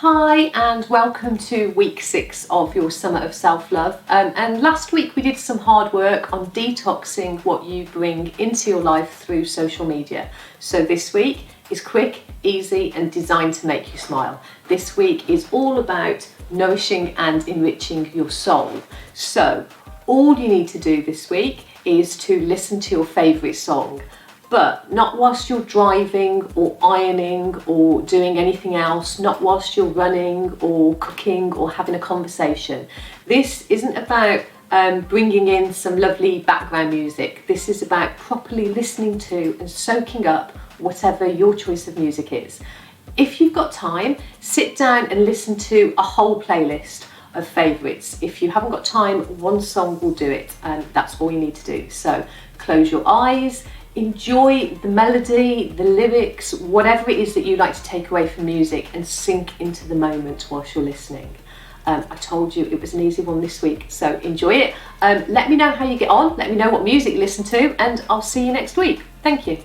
Hi and welcome to week 6 of your Summer of Self-Love. And last week we did some hard work on detoxing what you bring into your life through social media. So this week is quick, easy and designed to make you smile. This week is all about nourishing and enriching your soul. So all you need to do this week is to listen to your favourite song. But not whilst you're driving or ironing or doing anything else, not whilst you're running or cooking or having a conversation. This isn't about bringing in some lovely background music. This is about properly listening to and soaking up whatever your choice of music is. If you've got time, sit down and listen to a whole playlist of favourites. If you haven't got time, one song will do it, and that's all you need to do. So close your eyes. Enjoy the melody, the lyrics, whatever it is that you like to take away from music, and sink into the moment whilst you're listening. I told you it was an easy one this week, so enjoy it. Let me know how you get on, let me know what music you listen to, and I'll see you next week. Thank you.